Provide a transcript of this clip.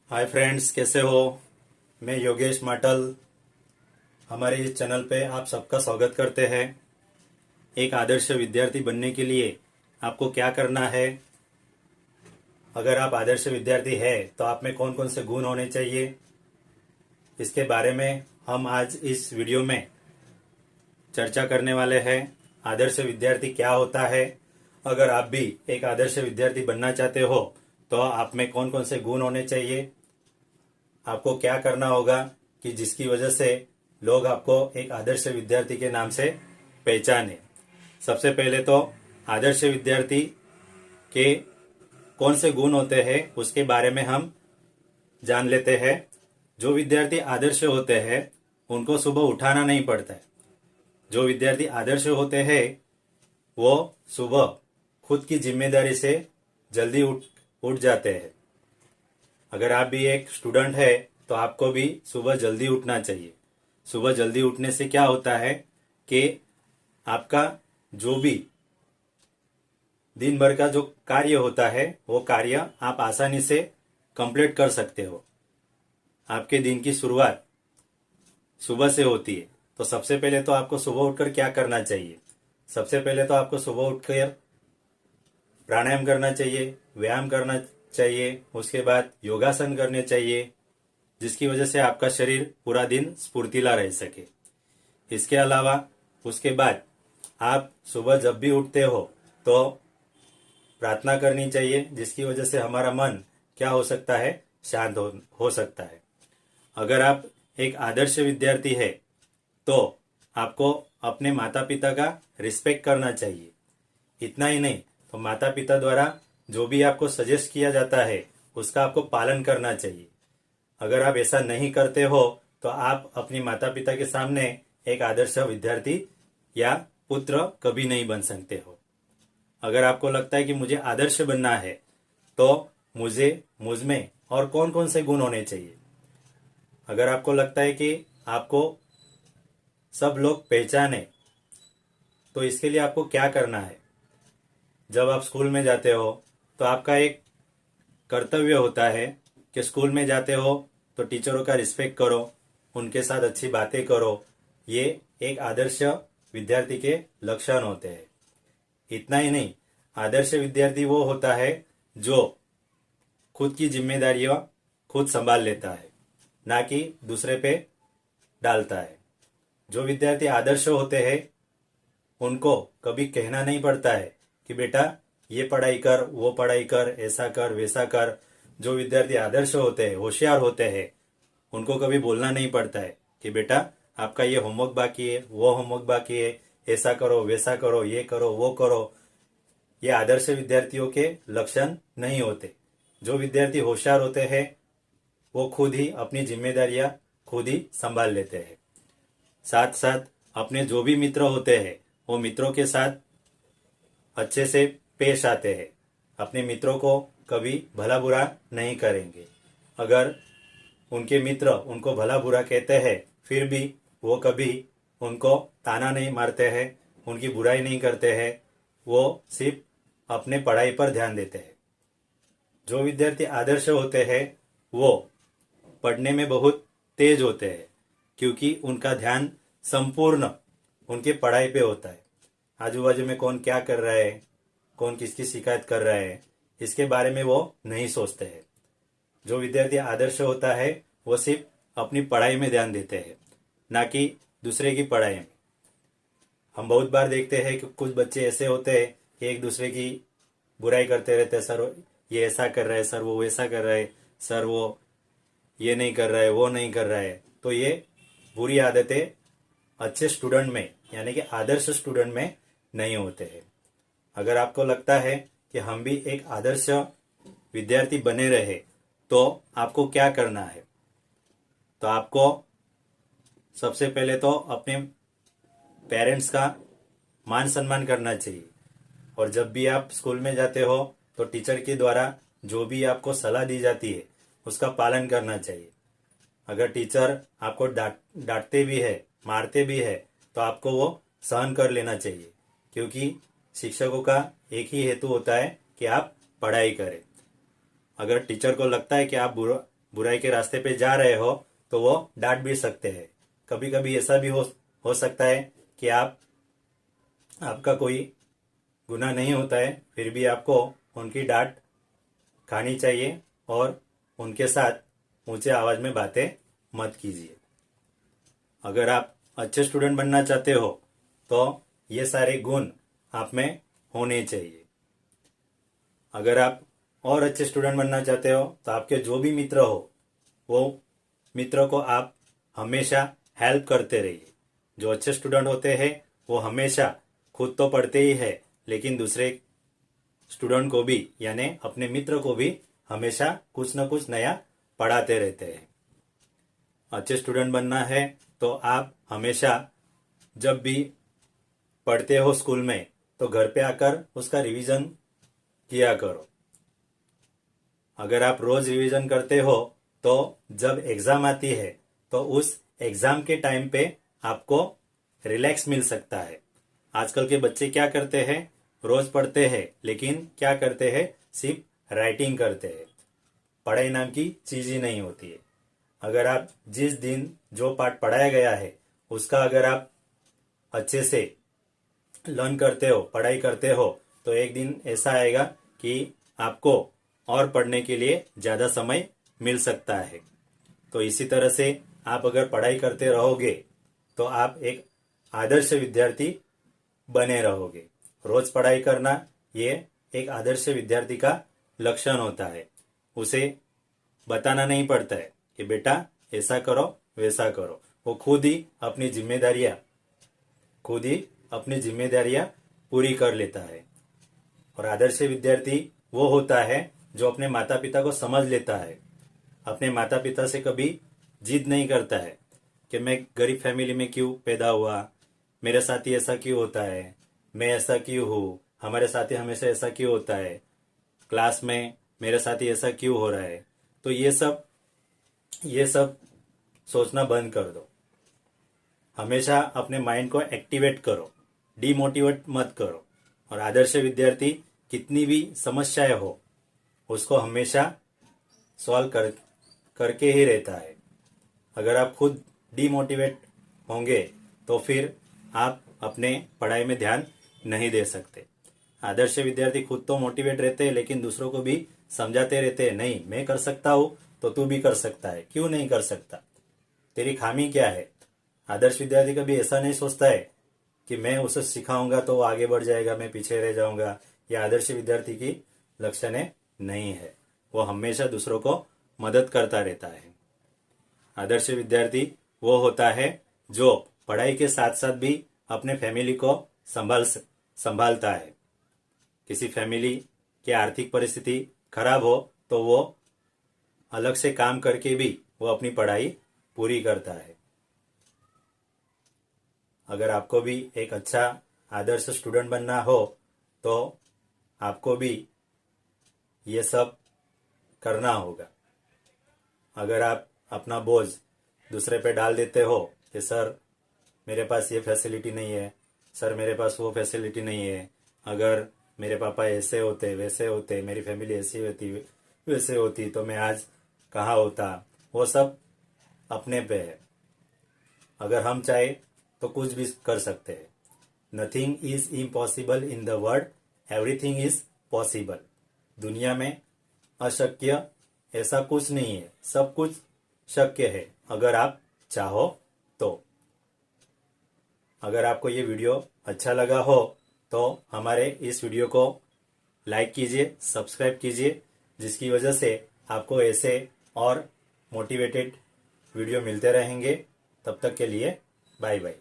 Hi friends, कैसे हो। मैं योगेश माटल हमारे इस चैनल पे आप सबका स्वागत करते हैं। एक आदर्श विद्यार्थी बनने के लिए आपको क्या करना है, अगर आप आदर्श विद्यार्थी है तो आप में कौन कौन से गुण होने चाहिए, इसके बारे में हम आज इस वीडियो में चर्चा करने वाले हैं। आदर्श विद्यार्थी क्या होता है, अगर आप भी एक आदर्श विद्यार्थी बनना चाहते हो तो आप में कौन कौन से गुण होने चाहिए, आपको क्या करना होगा कि जिसकी वजह से लोग आपको एक आदर्श विद्यार्थी के नाम से पहचाने। सबसे पहले तो आदर्श विद्यार्थी के कौन से गुण होते हैं उसके बारे में हम जान लेते हैं। जो विद्यार्थी आदर्श होते हैं उनको सुबह उठाना नहीं पड़ता है। जो विद्यार्थी आदर्श होते हैं वो सुबह खुद की जिम्मेदारी से जल्दी उठ जाते हैं। अगर आप भी एक स्टूडेंट है तो आपको भी सुबह जल्दी उठना चाहिए। सुबह जल्दी उठने से क्या होता है कि आपका जो भी दिन भर का जो कार्य होता है वो कार्य आप आसानी से कंप्लीट कर सकते हो। आपके दिन की शुरुआत सुबह से होती है। तो सबसे पहले तो आपको सुबह उठकर क्या करना चाहिए, सबसे पहले तो आपको सुबह उठकर प्राणायाम करना चाहिए, व्यायाम करना चाहिए, उसके बाद योगासन करने चाहिए, जिसकी वजह से आपका शरीर पूरा दिन स्फूर्तिला रह सके। इसके अलावा उसके बाद आप सुबह जब भी उठते हो तो प्रार्थना करनी चाहिए, जिसकी वजह से हमारा मन क्या हो सकता है, शांत हो सकता है। अगर आप एक आदर्श विद्यार्थी है तो आपको अपने माता पिता का रिस्पेक्ट करना चाहिए। इतना ही नहीं तो माता पिता द्वारा जो भी आपको सजेस्ट किया जाता है उसका आपको पालन करना चाहिए। अगर आप ऐसा नहीं करते हो तो आप अपनी माता पिता के सामने एक आदर्श विद्यार्थी या पुत्र कभी नहीं बन सकते हो। अगर आपको लगता है कि मुझे आदर्श बनना है तो मुझ में और कौन कौन से गुण होने चाहिए। अगर आपको लगता है कि आपको सब लोग पहचाने तो इसके लिए आपको क्या करना है। जब आप स्कूल में जाते हो तो आपका एक कर्तव्य होता है कि स्कूल में जाते हो तो टीचरों का रिस्पेक्ट करो, उनके साथ अच्छी बातें करो। ये एक आदर्श विद्यार्थी के लक्षण होते हैं। इतना ही नहीं, आदर्श विद्यार्थी वो होता है जो खुद की जिम्मेदारियां खुद संभाल लेता है, ना कि दूसरे पे डालता है। जो विद्यार्थी आदर्श होते हैं उनको कभी कहना नहीं पड़ता है कि बेटा ये पढ़ाई कर, वो पढ़ाई कर, ऐसा कर, वैसा कर। जो विद्यार्थी आदर्श होते हैं, होशियार होते हैं, उनको कभी बोलना नहीं पड़ता है कि बेटा आपका ये होमवर्क बाकी है, वो होमवर्क बाकी है, ऐसा करो, वैसा करो, ये करो, वो करो। ये आदर्श विद्यार्थियों के लक्षण नहीं होते। जो विद्यार्थी होशियार होते हैं वो खुद ही अपनी जिम्मेदारियां खुद ही संभाल लेते हैं। साथ साथ अपने जो भी मित्र होते हैं वो मित्रों के साथ अच्छे से पेश आते हैं। अपने मित्रों को कभी भला बुरा नहीं करेंगे। अगर उनके मित्र उनको भला बुरा कहते हैं फिर भी वो कभी उनको ताना नहीं मारते हैं, उनकी बुराई नहीं करते हैं, वो सिर्फ अपने पढ़ाई पर ध्यान देते हैं। जो विद्यार्थी आदर्श होते हैं वो पढ़ने में बहुत तेज होते हैं, क्योंकि उनका ध्यान संपूर्ण उनके पढ़ाई पे होता है। आजू बाजू में कौन क्या कर रहा है, कौन किसकी शिकायत कर रहा है, इसके बारे में वो नहीं सोचते हैं। जो विद्यार्थी आदर्श होता है वो सिर्फ अपनी पढ़ाई में ध्यान देते हैं, ना कि दूसरे की पढ़ाई में। हम बहुत बार देखते हैं कि कुछ बच्चे ऐसे होते हैं कि एक दूसरे की बुराई करते रहते हैं। सर ये ऐसा कर रहा है, सर वो वैसा कर रहा है, सर वो ये नहीं कर रहा है, वो नहीं कर रहा है। तो ये बुरी आदतें अच्छे स्टूडेंट में यानी कि आदर्श स्टूडेंट में नहीं होते हैं। अगर आपको लगता है कि हम भी एक आदर्श विद्यार्थी बने रहे तो आपको क्या करना है, तो आपको सबसे पहले तो अपने पेरेंट्स का मान सम्मान करना चाहिए। और जब भी आप स्कूल में जाते हो तो टीचर के द्वारा जो भी आपको सलाह दी जाती है उसका पालन करना चाहिए। अगर टीचर आपको डांटते भी है, मारते भी है, तो आपको वो सहन कर लेना चाहिए, क्योंकि शिक्षकों का एक ही हेतु होता है कि आप पढ़ाई करें। अगर टीचर को लगता है कि आप बुराई के रास्ते पे जा रहे हो तो वो डांट भी सकते हैं। कभी कभी ऐसा भी हो सकता है कि आपका कोई गुनाह नहीं होता है, फिर भी आपको उनकी डांट खानी चाहिए और उनके साथ ऊंचे आवाज में बातें मत कीजिए। अगर आप अच्छे स्टूडेंट बनना चाहते हो तो ये सारे गुण आप में होने चाहिए। अगर आप और अच्छे स्टूडेंट बनना चाहते हो तो आपके जो भी मित्र हो वो मित्र को आप हमेशा हेल्प करते रहिए। जो अच्छे स्टूडेंट होते हैं वो हमेशा खुद तो पढ़ते ही है, लेकिन दूसरे स्टूडेंट को भी यानी अपने मित्र को भी हमेशा कुछ न कुछ नया पढ़ाते रहते हैं। अच्छे स्टूडेंट बनना है तो आप हमेशा जब भी पढ़ते हो स्कूल में तो घर पे आकर उसका रिवीजन किया करो। अगर आप रोज रिवीजन करते हो तो जब एग्जाम आती है तो उस एग्जाम के टाइम पे आपको रिलैक्स मिल सकता है। आजकल के बच्चे क्या करते हैं, रोज पढ़ते हैं लेकिन क्या करते हैं, सिर्फ राइटिंग करते हैं। पढ़ाई नाम की चीज ही नहीं होती है। अगर आप जिस दिन जो पाठ पढ़ाया गया है उसका अगर आप अच्छे से लर्न करते हो, पढ़ाई करते हो, तो एक दिन ऐसा आएगा कि आपको और पढ़ने के लिए ज्यादा समय मिल सकता है। तो इसी तरह से आप अगर पढ़ाई करते रहोगे तो आप एक आदर्श विद्यार्थी बने रहोगे। रोज पढ़ाई करना ये एक आदर्श विद्यार्थी का लक्षण होता है। उसे बताना नहीं पड़ता है कि बेटा ऐसा करो वैसा करो, वो खुद ही अपनी जिम्मेदारियां पूरी कर लेता है। और आदर्श विद्यार्थी वो होता है जो अपने माता पिता को समझ लेता है, अपने माता पिता से कभी जिद नहीं करता है कि मैं गरीब फैमिली में क्यों पैदा हुआ, मेरे साथ ही ऐसा क्यों होता है, मैं ऐसा क्यों हूँ, हमारे साथ ही हमेशा ऐसा क्यों होता है, क्लास में मेरे साथ ही ऐसा क्यों हो रहा है। तो ये सब सोचना बंद कर दो। हमेशा अपने माइंड को एक्टिवेट करो, डीमोटिवेट मत करो। और आदर्श विद्यार्थी कितनी भी समस्याएं हो उसको हमेशा करके ही रहता है। अगर आप खुद डीमोटिवेट होंगे तो फिर आप अपने पढ़ाई में ध्यान नहीं दे सकते। आदर्श विद्यार्थी खुद तो मोटिवेट रहते हैं लेकिन दूसरों को भी समझाते रहते हैं, नहीं मैं कर सकता हूँ तो तू भी कर सकता है, क्यों नहीं कर सकता, तेरी खामी क्या है। आदर्श विद्यार्थी कभी ऐसा नहीं सोचता है कि मैं उसे सिखाऊंगा तो वो आगे बढ़ जाएगा, मैं पीछे रह जाऊंगा। यह आदर्श विद्यार्थी की लक्षण नहीं है। वो हमेशा दूसरों को मदद करता रहता है। आदर्श विद्यार्थी वो होता है जो पढ़ाई के साथ साथ भी अपने फैमिली को संभालता है। किसी फैमिली की आर्थिक परिस्थिति खराब हो तो वो अलग से काम करके भी वो अपनी पढ़ाई पूरी करता है। अगर आपको भी एक अच्छा आदर्श स्टूडेंट बनना हो तो आपको भी ये सब करना होगा। अगर आप अपना बोझ दूसरे पे डाल देते हो कि सर मेरे पास ये फैसिलिटी नहीं है, सर मेरे पास वो फैसिलिटी नहीं है, अगर मेरे पापा ऐसे होते वैसे होते, मेरी फैमिली ऐसी होती वैसे होती तो मैं आज कहाँ होता, वो सब अपने पे है। अगर हम चाहे तो कुछ भी कर सकते हैं। Nothing is impossible in the world, everything is possible. दुनिया में अशक्य ऐसा कुछ नहीं है, सब कुछ शक्य है अगर आप चाहो तो। अगर आपको ये वीडियो अच्छा लगा हो तो हमारे इस वीडियो को लाइक कीजिए, सब्सक्राइब कीजिए, जिसकी वजह से आपको ऐसे और मोटिवेटेड वीडियो मिलते रहेंगे। तब तक के लिए बाय बाय।